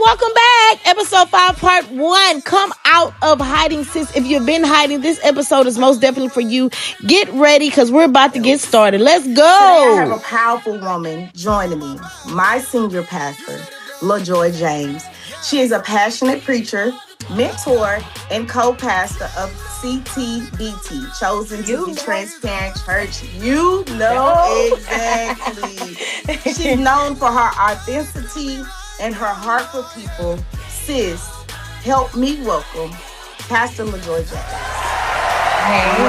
welcome back. Episode 5, part 1. Come out of hiding, sis. If you've been hiding, this episode is most definitely for you. Get ready because we're about to get started. Let's Today I have go. a powerful woman joining me, my senior pastor, LaJoy James. She is a passionate preacher, mentor, and co-pastor of CTBT, Chosen to Be Transparent Church. You know exactly. She's known for her authenticity and her heart for people. Sis, help me welcome Pastor LaJoy James. Hey.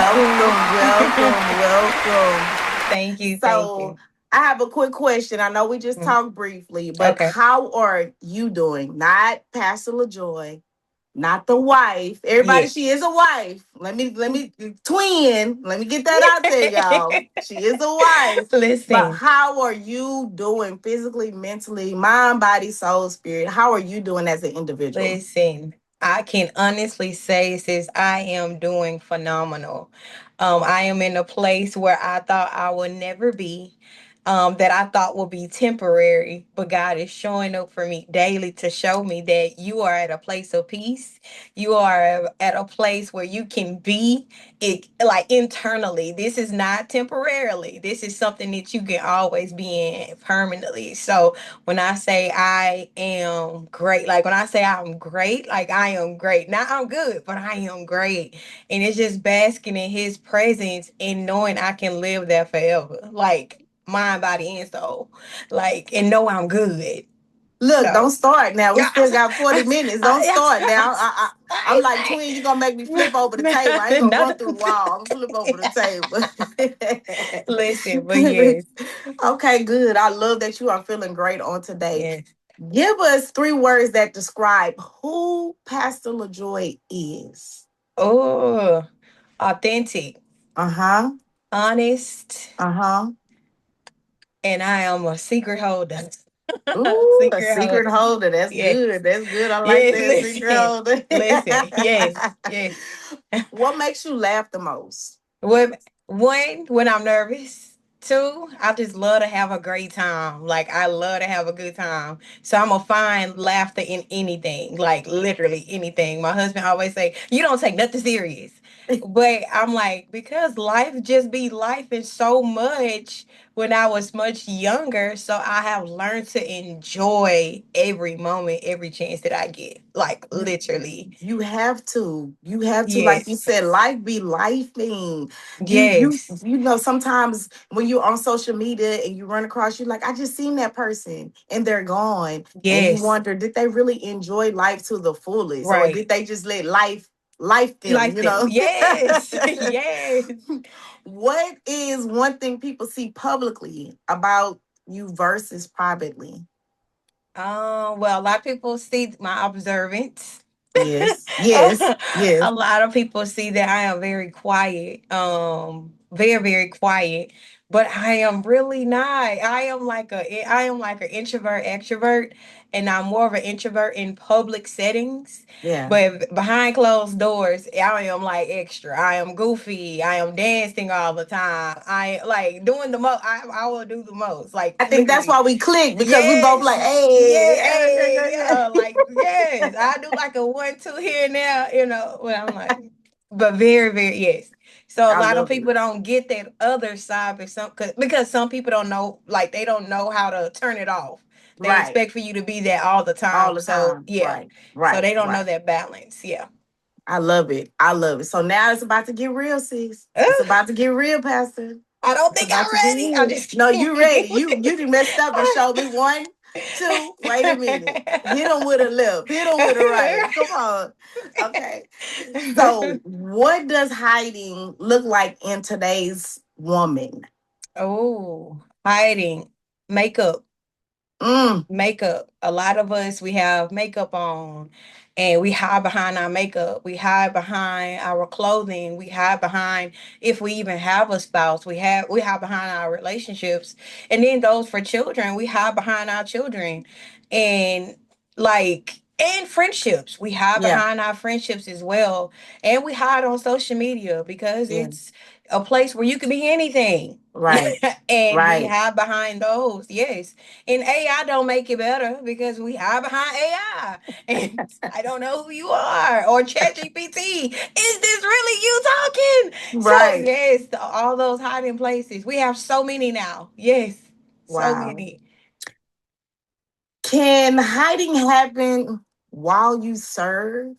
Welcome. Thank you. So I have a quick question. I know we just talked briefly, but Okay. how are you doing? Not Pastor LaJoy, not the wife. Everybody, she is a wife. Let me twin. Let me get that out there, y'all. She is a wife. Listen. But how are you doing physically, mentally, mind, body, soul, spirit? How are you doing as an individual? Listen, I can honestly say, sis, I am doing phenomenal. I am in a place where I thought I would never be. That I thought would be temporary, but God is showing up for me daily to show me that you are at a place of peace. You are at a place where you can be it like internally. This is not temporarily. This is something that you can always be in permanently. So when I say I am great, like when I say I'm great, like I am great. Not I'm good, but I am great. And it's just basking in his presence and knowing I can live there forever. Like mind, body, and soul. Like, and know I'm good. Look, So, don't start now. We still got 40 minutes. Don't start now. I'm like, like, twin, you're going to make me flip over the table. I ain't going to run through the wall. I'm going to flip over the table. Listen, but yes. Okay, good. I love that you are feeling great on today. Yes. Give us 3 words that describe who Pastor LaJoy is. Oh, authentic. Uh-huh. Honest. Uh-huh. And I am a secret holder. Ooh, a Secret secret holder. holder. That's Yes. good. That's good. I like Yes, that secret listen. holder. Listen. Yes. What makes you laugh the most? When I'm nervous. Two, I just love to have a great time. Like I love to have a good time. So I'm gonna find laughter in anything, like literally anything. My husband always say, "You don't take nothing serious." But I'm like, because life just be life and so much when I was much younger. So I have learned to enjoy every moment, every chance that I get. Like literally. You have to. You have to. Like you Yes. said, life be lifing. Yes. You know, sometimes when you're on social media and you run across, you like, I just seen that person and they're gone. And you Yes. wonder, did they really enjoy life to the fullest? Or did Right. they just let life them, Like you them. know? Yes. Yes. What is one thing people see publicly about you versus privately? Well, a lot of people see my observance. Yes. Yes. A lot of people see that I am very quiet. Very, very quiet. But I am really not. I am like an introvert extrovert, and I'm more of an introvert in public settings. Yeah. But behind closed doors, I am like extra. I am goofy. I am dancing all the time. I like doing the most. I will do the most. Like I think that's literally. why we click because we both Yes. like, Yeah, hey. like yes. I do like a 1-2 here and there, when I'm like, but very, very yes. So a I lot of love it. people don't get that other side because some people don't know, like they don't know how to turn it off. They Right. expect for you to be there all the All time. the So time. yeah. Right. So Right. they don't know Right. that balance. Yeah. I love it. I love it. So now it's about to get real, sis. It's Ugh, about to get real, Pastor. I don't It's think about I'm to get ready. I'm real. just No, you ready. kidding. You done messed up and showed me 1, 2. Wait a minute. Hit them with a left. Hit them with a right. Come on. Okay. So what does hiding look like in today's woman? Oh, hiding makeup. Mm, Makeup. A lot of us, we have makeup on and we hide behind our makeup. We hide behind our clothing. We hide behind if we even have a spouse. We hide behind our relationships. And then those for children, we hide behind our children. And and friendships. We hide yeah. behind our friendships as well. And we hide on social media because Yeah. a place where you could be anything. Right. And we Right. hide behind those, yes. And AI don't make it better because we hide behind AI. And I don't know who you are. Or ChatGPT. Is this really you talking? So Right. yes, all those hiding places. We have so many now. Yes. So Wow. many. Can hiding happen while you serve?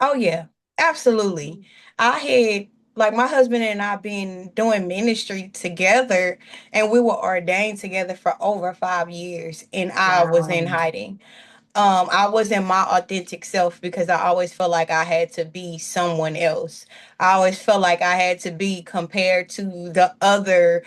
Oh yeah, absolutely. I had like my husband and I been doing ministry together, and we were ordained together for over 5 years, and I was in Wow. hiding. I wasn't my authentic self because I always felt like I had to be someone else. I always felt like I had to be compared to the other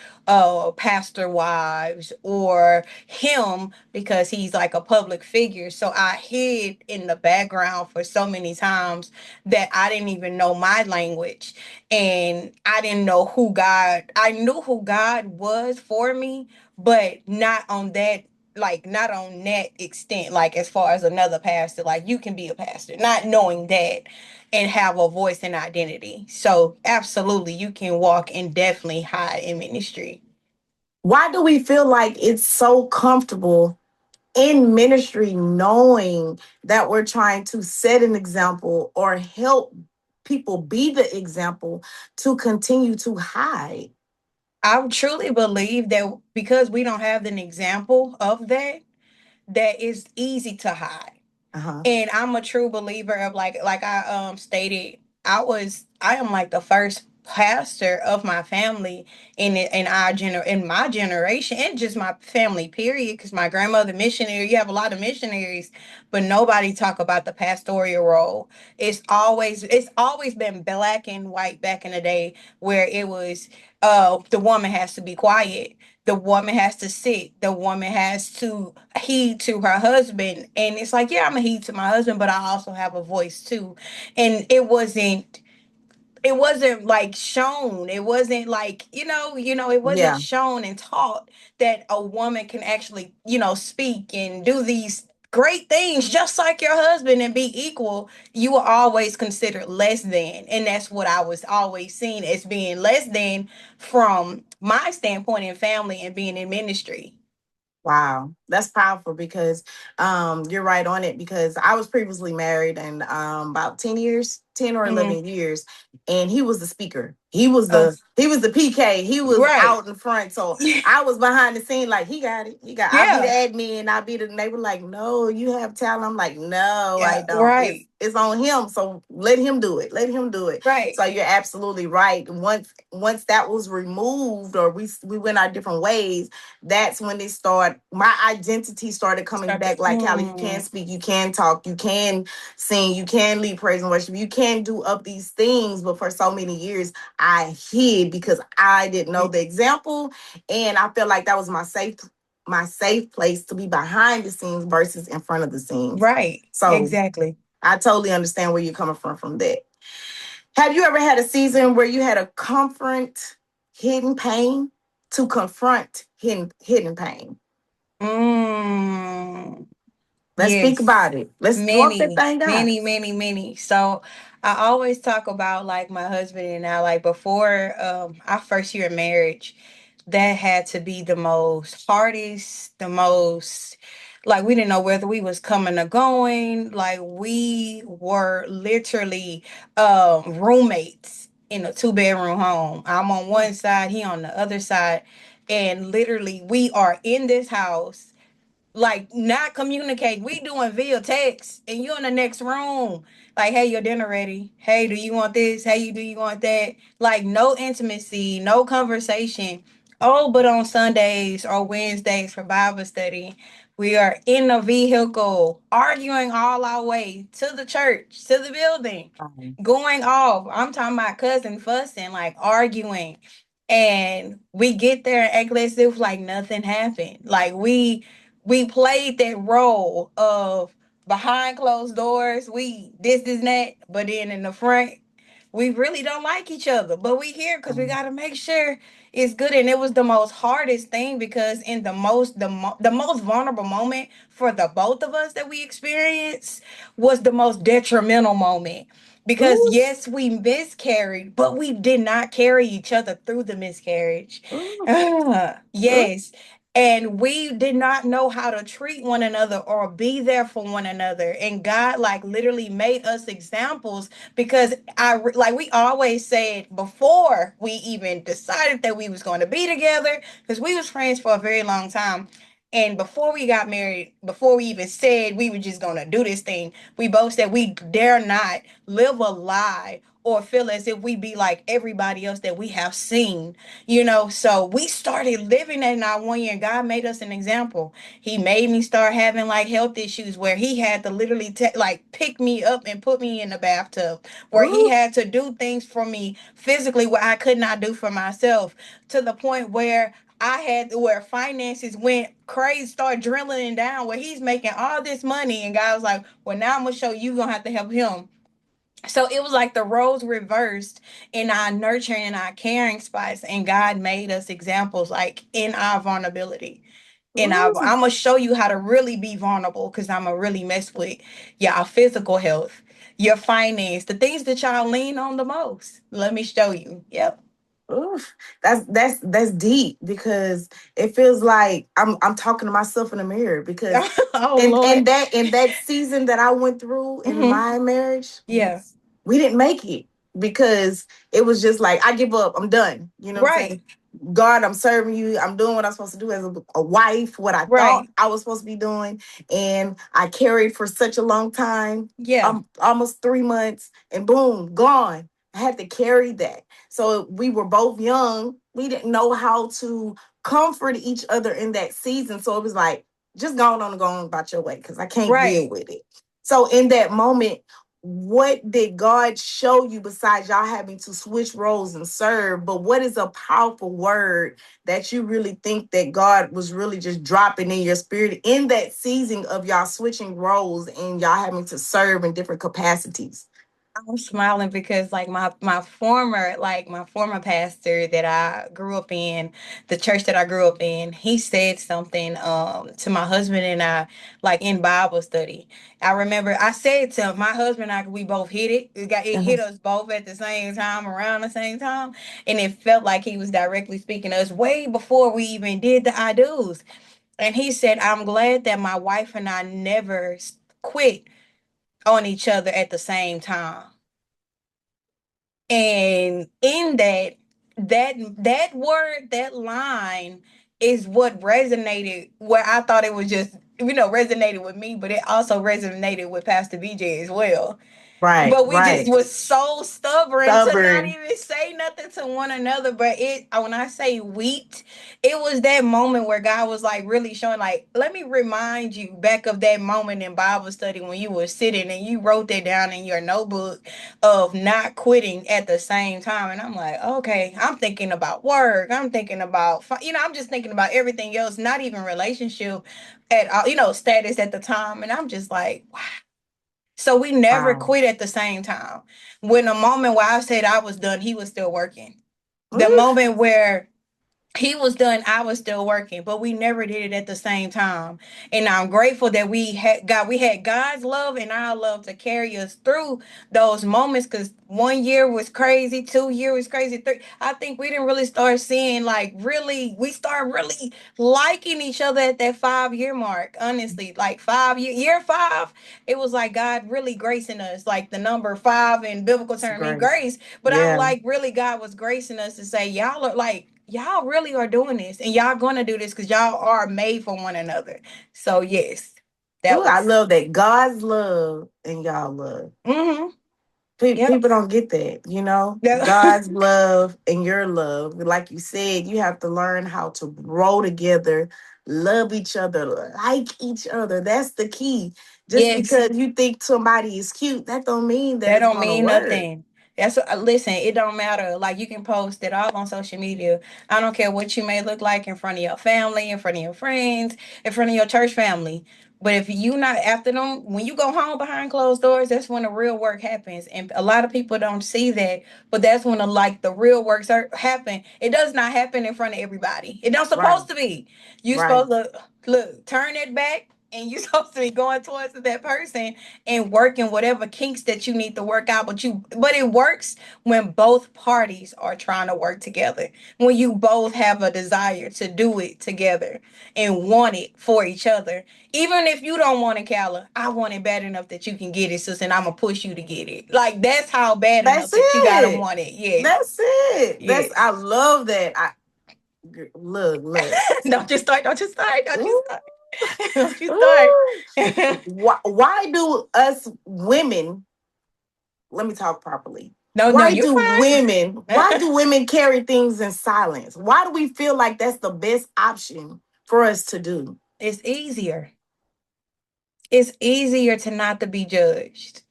pastor wives or him because he's like a public figure. So I hid in the background for so many times that I didn't even know my language, and I didn't know who God. I knew who God was for me, but not on that, like not on that extent, like as far as another pastor. Like you can be a pastor not knowing that and have a voice and identity. So absolutely you can walk and definitely hide in ministry. Why do we feel like it's so comfortable in ministry knowing that we're trying to set an example or help people be the example to continue to hide? I truly believe that because we don't have an example of that, that is easy to hide. Uh-huh. And I'm a true believer of like I stated, I am like the first pastor of my family in my generation, and just my family period, because my grandmother missionary. You have a lot of missionaries, but nobody talk about the pastoral role. It's always been black and white back in the day, where it was the woman has to be quiet, the woman has to sit, the woman has to heed to her husband. And it's like, yeah, I'm a heed to my husband, but I also have a voice too. And it wasn't like shown. It wasn't like, it wasn't Yeah. shown and taught that a woman can actually, speak and do these great things just like your husband and be equal. You were always considered less than. And that's what I was always seen as being less than from my standpoint in family and being in ministry. Wow, that's powerful because you're right on it because I was previously married and about 10 years, 10 or Mm-hmm. 11 years, and he was the speaker. He was Oh, the PK. He was right. out in front. So I was behind the scene like he got it. He got I'll be the Yeah. admin, I'll be the and they were like, "No, you have talent." I'm like, "No, I Yeah. don't. It's Right. it's on him. So let him do it. Let him do it." Right. So you're absolutely right. Once that was removed or we went our different ways, that's when it started. My identity started coming Start to. back. Like, Callie, you can speak, you can talk, you can sing, you can lead praise and worship, you can do up these things. But for so many years, I hid because I didn't know the example, and I felt like that was my safe place to be behind the scenes versus in front of the scenes. Right. So Exactly. I totally understand where you're coming from that. Have you ever had a season where you had to confront hidden pain to confront hidden pain? Mm. Let's think about Yes. it. Let's walk that Many, thing out. many, many, many. So I always talk about like my husband and I, like before our first year of marriage, that had to be the most hardest, the most, like we didn't know whether we was coming or going. Like we were literally roommates in a two-bedroom home. I'm on one side, he on the other side. And literally we are in this house, like not communicate. We doing via text, and you in the next room. Like, hey, your dinner ready? Hey, do you want this? Hey, do you want that? Like, no intimacy, no conversation. Oh, but on Sundays or Wednesdays for Bible study, we are in a vehicle arguing all our way to the church, to the building, Um, going off. I'm talking about cousin fussing, like arguing. And we get there and act as if like nothing happened. Like we played that role of behind closed doors, we this and that, but then in the front, we really don't like each other. But we here because we um, gotta make sure it's good. And it was the most hardest thing because in the most vulnerable moment for the both of us that we experienced was the most detrimental moment. Because Ooh, yes, we miscarried, but we did not carry each other through the miscarriage. ooh, ooh, Yes. And we did not know how to treat one another or be there for one another. And God like literally made us examples because like we always said before we even decided that we was going to be together, because we was friends for a very long time. And before we got married, before we even said we were just gonna do this thing, we both said we dare not live a lie or feel as if we be like everybody else that we have seen, you know. So we started living that in our 1 year, and God made us an example. He made me start having like health issues where he had to literally like pick me up and put me in the bathtub, where he ooh, had to do things for me physically where I could not do for myself, to the point where I had where finances went crazy, started drilling down, where he's making all this money, and God was like, "Well, now I'm gonna show you gonna have to help him." So it was like the roles reversed in our nurturing and our caring spots, and God made us examples like in our vulnerability. ooh, I'm gonna show you how to really be vulnerable, because I'm gonna really mess with your physical health, your finance, the things that y'all lean on the most. Let me show you. Yep. ooh. That's deep because it feels like I'm talking to myself in the mirror because Oh in Lord. that season that I went through in Hmm. my marriage, Yeah. we didn't make it because it was just like I give up, I'm done. You know what I'm saying? Right. God, I'm serving you. I'm doing what I'm supposed to do as a wife, what I thought Right. I was supposed to be doing. And I carried for such a long time, Yeah. almost 3 months, and boom, gone. I had to carry that. So we were both young. We didn't know how to comfort each other in that season. So it was like, just go on about your way because I can't deal Right. with it. So in that moment, what did God show you besides y'all having to switch roles and serve? But what is a powerful word that you really think that God was really just dropping in your spirit in that season of y'all switching roles and y'all having to serve in different capacities? I'm smiling because like my former pastor that I grew up in, the church that I grew up in, he said something to my husband and I, like in Bible study. I remember I said to my husband and I, we both hit it. It hit Mhm. us both at the same time, around the same time, and it felt like he was directly speaking to us way before we even did the I do's. And he said, "I'm glad that my wife and I never quit on each other at the same time." And in that word, that line is what resonated, where I thought it was just, resonated with me, but it also resonated with Pastor BJ as well. Right, But we just right. was so stubborn to not Stubborn. even say nothing to one another. But when I say weak, it was that moment where God was like really showing, like, let me remind you back of that moment in Bible study when you were sitting and you wrote that down in your notebook of not quitting at the same time. And I'm like, okay, I'm thinking about work. I'm thinking about, I'm just thinking about everything else, not even relationship at all, status at the time. And I'm just like, so we never Wow. quit at the same time. When the moment where I said I was done, he was still working. The Ooh, moment where he was done, I was still working, but we never did it at the same time. And I'm grateful that we had God's love and our love to carry us through those moments. Because 1 year was crazy, 2 year was crazy, three. I think we didn't really start seeing, like, really, we started really liking each other at that 5 year mark. Honestly, like 5 year 5, it was like God really gracing us, like the number five in biblical it's term, mean great. grace. But I Yeah. like really God was gracing us to say, y'all are like, y'all really are doing this, and y'all gonna do this because y'all are made for one another. So yes, that Ooh, I was. love that. God's love and y'all love. Mm-hmm. Yep. People don't get that, you know? That, God's love and your love. Like you said, you have to learn how to grow together, love each other, like each other. That's the key. Just yes. because you think somebody is cute, that don't mean that That it's don't gonna mean work. nothing. That's what, listen, it don't matter. Like, you can post it all on social media. I don't care what you may look like in front of your family, in front of your friends, in front of your church family. But if you not after them, when you go home behind closed doors, that's when the real work happens. And a lot of people don't see that, but that's when the real works happen. It does not happen in front of everybody. It don't Right, supposed to be. You right. supposed to look, turn it back. and you're supposed to be going towards that person and working whatever kinks that you need to work out. But it works when both parties are trying to work together. When you both have a desire to do it together and want it for each other. Even if you don't want it, Calla, I want it bad enough that you can get it, sis, and I'm gonna push you to get it. Like that's how bad enough That's that you gotta it. want it. Yes. That's it. That's I Yes. love that. Look. Don't you start, don't you start, don't you Ooh, start. Don't you start. ooh. Why do us women, let me talk properly. No, no, you're Why fine. do women carry things in silence? Why do we feel like that's the best option for us to do? It's easier. It's easier to not to be judged.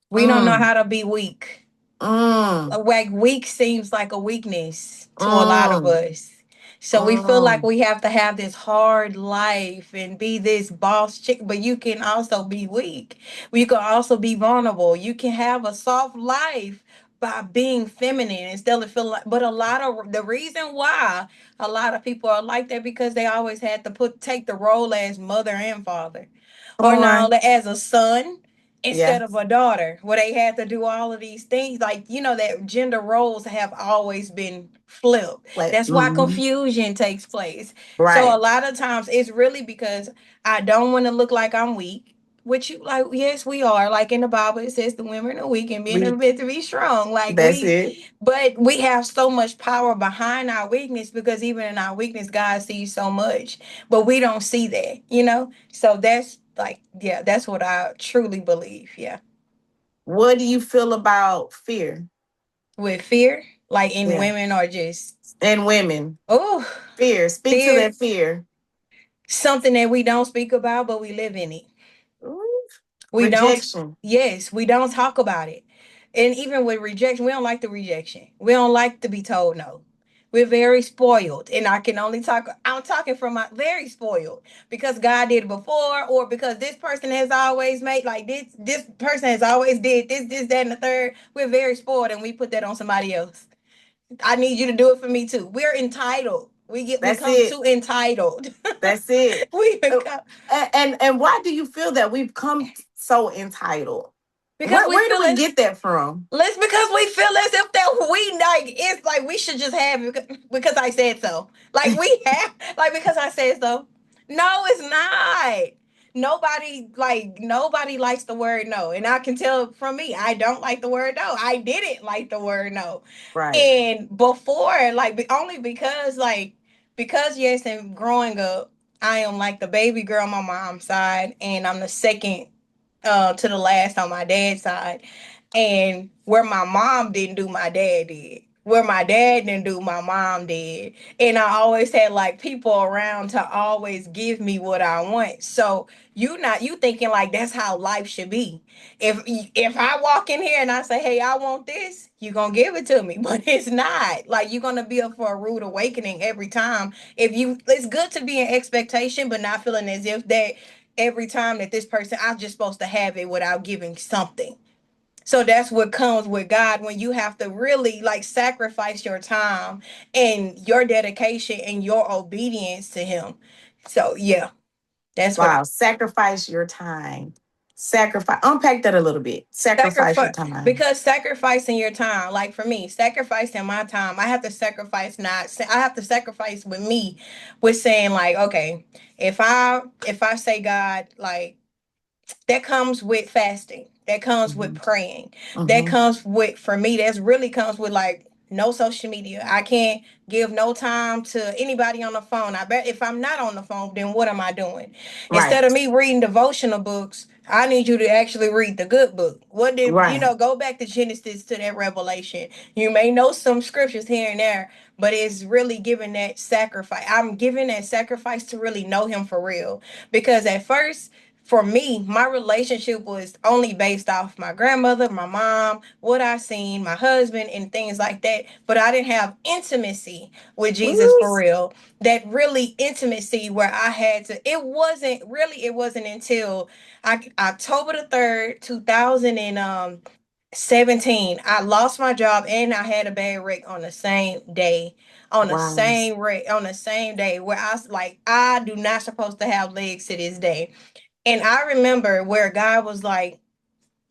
We don't know Mm, how to be weak. mm, Like weak seems like a weakness to a lot of mm, us. So we feel like mm. we have to have this hard life and be this boss chick, but you can also be weak. You can also be vulnerable. You can have a soft life by being feminine instead of feel like, but a lot of the reason why a lot of people are like that because they always had to take the role as mother and father, Come or on, now Ryan. as a son Yeah. instead of a daughter, where they had to do all of these things. Like, that gender roles have always been flipped. Like, That's why confusion takes place. So a right. lot of times it's really because I don't want to look like I'm weak. Which you like, yes, we are. Like in the Bible, it says the women are weak and men are We meant to be strong. Like that's we, it. but we have so much power behind our weakness because even in our weakness, God sees so much, but we don't see that. So that's like, yeah, that's what I truly believe. Yeah. What do you feel about fear? With fear, like in Yeah. women or just, And women. oh, Fear. Speak to fear, that fear. something that we don't speak about, but we live in it. Ooh, We don't, rejection. yes, we don't talk about it. And even with rejection, we don't like the rejection. We don't like to be told no. We're very spoiled. And I can only talk, I'm talking from my very spoiled because God did it before, or because this person has always made like this person has always did this, that, and the third. We're very spoiled and we put that on somebody else. I need you to do it for me too. We're entitled. We That's become it. too entitled. That's it. We Uh, become, and why do you feel that we've come so entitled? because we Where do feel we as get that from? let's because we feel as if that we like it's like we should just have it because I said so. Like we have like because I said so. No, it's not. Nobody likes the word no. And I can tell from me, I don't like the word no. I didn't like the word no. Right. And before, only because yes, and growing up, I am like the baby girl on my mom's side, and I'm the second to the last on my dad's side. And where my mom didn't do, my dad did. Where my dad didn't do, my mom did. And I always had like people around to always give me what I want. So you thinking like that's how life should be. If I walk in here and I say, hey, I want this, you're gonna give it to me. But it's not. Like you're gonna be up for a rude awakening every time. It's good to be in expectation, but not feeling as if that every time that this person I'm just supposed to have it without giving something. So that's what comes with God when you have to really like sacrifice your time and your dedication and your obedience to him. So yeah, that's what I Wow. Sacrifice your time. Sacrifice. Unpack that a little bit. Sacrifice your sacrifice, time. because sacrificing your time, like for me, sacrificing my time, I have to sacrifice not I have to sacrifice with me with saying like, okay, if I say God, like that comes with fasting, that comes with Hmm. praying, that Hmm. comes with, for me, that's really comes with like no social media. I can't give no time to anybody on the phone. I bet if I'm not on the phone, then what am I doing? Right. Instead of me reading devotional books, I need you to actually read the good book. What did Right. go back to Genesis to that Revelation. You may know some scriptures here and there, but it's really giving that sacrifice. I'm giving that sacrifice to really know him for real. Because at first, for me, my relationship was only based off my grandmother, my mom, what I seen, my husband, and things like that. But I didn't have intimacy with Jesus Woo. for real. That really intimacy where I had to. It wasn't until October the 3rd, 2017. I lost my job and I had a bad wreck on the same day. On the Wow. same wreck, on the same day where I was like, I do not supposed to have legs to this day. And I remember where God was like,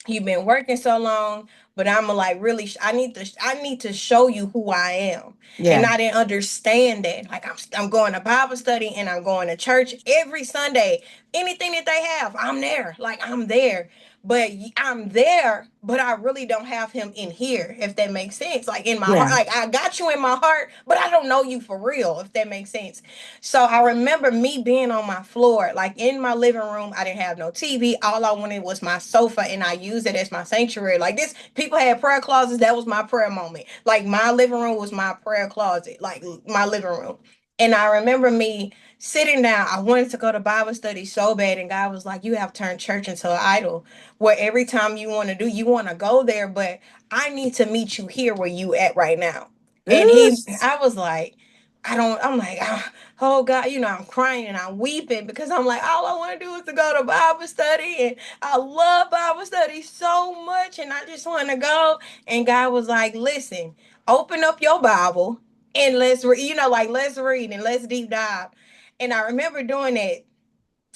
you've been working so long, but I'm like really I need to show you who I am. And Yeah. I didn't understand that. Like I'm going to Bible study and I'm going to church every Sunday. Anything that they have, I'm there. Like I'm there. But I'm there, but I really don't have him in here, if that makes sense. Like in my heart, Yeah. like I got you in my heart, but I don't know you for real, if that makes sense. So I remember me being on my floor, like in my living room. I didn't have no TV. All I wanted was my sofa, and I used it as my sanctuary. Like this, people had prayer closets. That was my prayer moment. Like my living room was my prayer closet, like my living room. And I remember me sitting down. I wanted to go to Bible study so bad, and God was like, "You have turned church into an idol, where every time you want to do, you want to go there, but I need to meet you here where you at right now." And Oosh. I was like, I don't. I'm like, oh God, I'm crying and I'm weeping because I'm like, all I want to do is to go to Bible study, and I love Bible study so much, and I just want to go. And God was like, listen, open up your Bible and let's read. Like let's read and let's deep dive. And I remember doing that,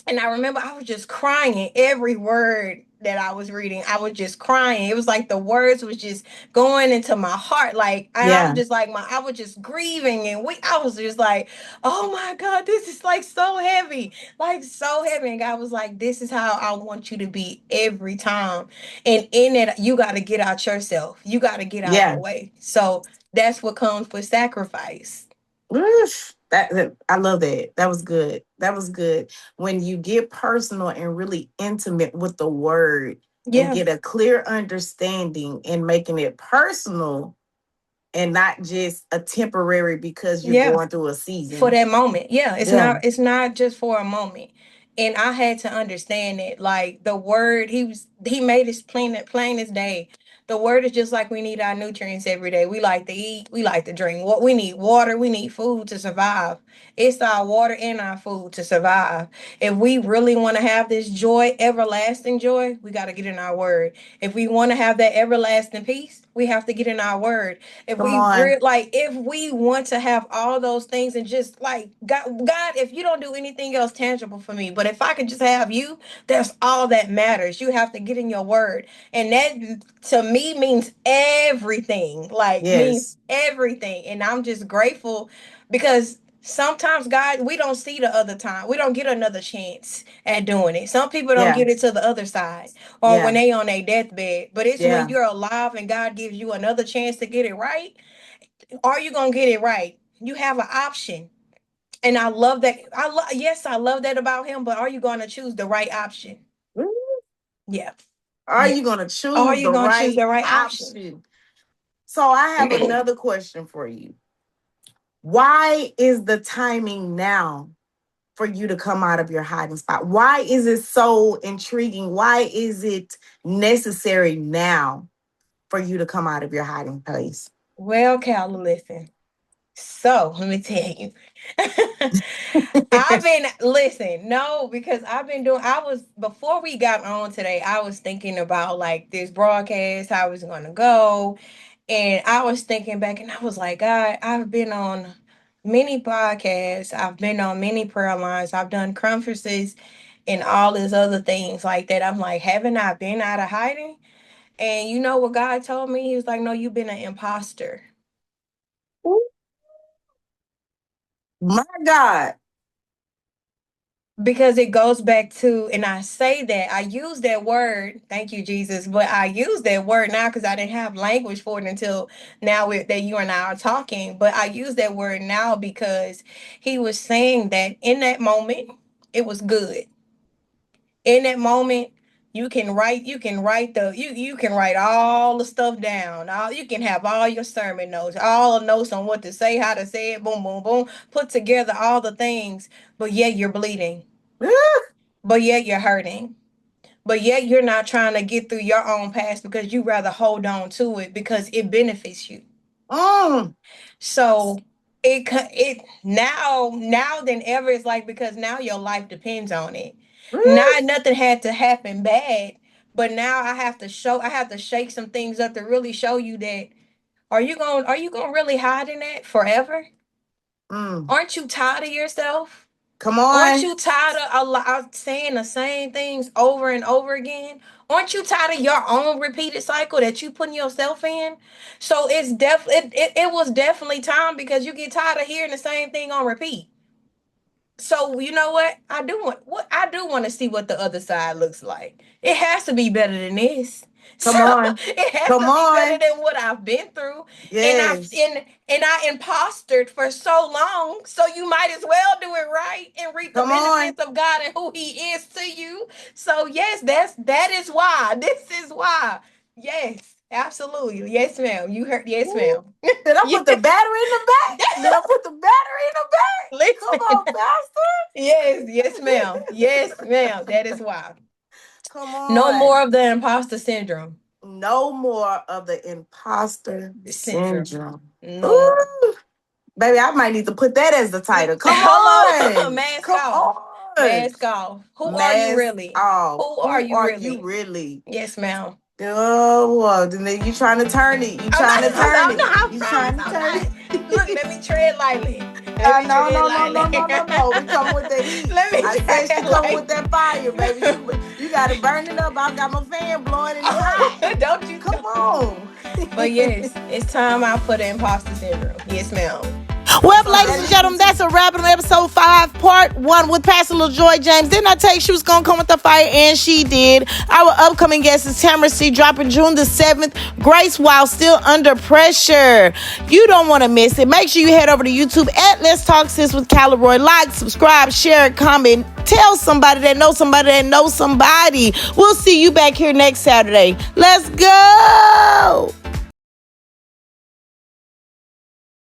and I remember I was just crying every word that I was reading. I was just crying. It was like the words was just going into my heart. Like, and I'm Yeah. just like I was just grieving, and I was just like, oh my God, this is like so heavy. Like so heavy. And God was like, this is how I want you to be every time. And in it, you gotta get out yourself. You gotta get out the Yeah. way. So that's what comes with sacrifice. Oof. I love that. That was good. That was good. When you get personal and really intimate with the word and Yeah. get a clear understanding and making it personal and not just a temporary because you're Yeah. going through a For season. that moment. Yeah, it's Yeah. not just for a moment. And I had to understand it. Like the word, he made it plain as day. The word is just like we need our nutrients every day. We like to eat, we like to drink. What we need water, we need food to survive. It's our water and our food to survive. If we really want to have this joy, everlasting joy, we got to get in our word. If we want to have that everlasting peace, we have to get in our word. Come on. If we want to have all those things, and just like God, if you don't do anything else tangible for me, but if I could just have you, that's all that matters. You have to get in your word. And that to me means everything. Like means Yes. everything. And I'm just grateful because sometimes God, we don't see the other time. We don't get another chance at doing it. Some people don't Yeah. get it to the other side, or when Yeah. they on their deathbed. But it's when Yeah. you're alive and God gives you another chance to get it right. Are you gonna get it right? You have an option. And I love that. Yes, I love that about him, but are you gonna choose the right option? Yeah. Are Yeah. you going to Are choose you the gonna choose right the right option? option? So I have another question for you. Why is the timing now for you to come out of your hiding spot? Why is it so intriguing? Why is it necessary now for you to come out of your hiding place? Well, Cala, listen. So let me tell you. I've been listen, no, because I've been doing I was before we got on today, I was thinking about like this broadcast, how it's gonna go. And I was thinking back and I was like, God, I've been on many podcasts, I've been on many prayer lines, I've done conferences and all these other things like that. I'm like, haven't I been out of hiding? And you know what God told me? He was like, no, you've been an imposter. My God. Because it goes back to, and I say that I use that word, thank you Jesus, but I use that word now because I didn't have language for it until now that you and I are talking. But I use that word now because he was saying that in that moment it was good. In that moment you can write all the stuff down. All you can have all your sermon notes, all the notes on what to say, how to say it, boom boom boom, put together all the things, but yet you're bleeding, but yet you're hurting, but yet you're not trying to get through your own past because you rather hold on to it because it benefits you. Mm. So it now than ever, it's like, because now your life depends on it. Not nothing had to happen bad, but now I have to shake some things up to really show you that, are you going to really hide in that forever? Mm. Aren't you tired of yourself? Come on. Aren't you tired of saying the same things over and over again? Aren't you tired of your own repeated cycle that you putting yourself in? So it's it was definitely time, because you get tired of hearing the same thing on repeat. So you know what? I do want to see what the other side looks like. It has to be better than this. Come So on. it has Come to be better on. than what I've been through. Yes. And I impostered for so long. So you might as well do it right and reap the Come on. benefits of God and who He is to you. So yes, that is why. This is why. Yes, absolutely. Yes, ma'am. You heard. Yes, ma'am. Did I put the battery in the back? Did I put the battery in the back? Listen. Come on, Pastor. Yes, ma'am. Yes, ma'am. That is why. Come on. No more of the imposter syndrome. No more of the imposter syndrome. No. Ooh. Baby, I might need to put that as the title. Come Hello. on. Mask Come off. on. Mask off. Who are you really? Off. Who are you really? Yes, ma'am. Oh, well, then you trying to turn it. You trying to turn it. You trying to turn it. Look, let me tread lightly. No. We come with the heat. I said she come with that fire, baby. You got to burn it up. I got my fan blowing and it's hot. Don't you? Come on. But yes, it's time out for the imposter syndrome. Yes, ma'am. Well, ladies and gentlemen, that's a wrap on episode 5, part 1 with Pastor LaJoy James. Didn't I tell you she was going to come with the fire? And she did. Our upcoming guest is Tamara C, dropping June the 7th. Grace While Still Under Pressure. You don't want to miss it. Make sure you head over to YouTube at Let's Talk Sis with Cala. Like, subscribe, share, comment. Tell somebody that knows somebody that knows somebody. We'll see you back here next Saturday. Let's go.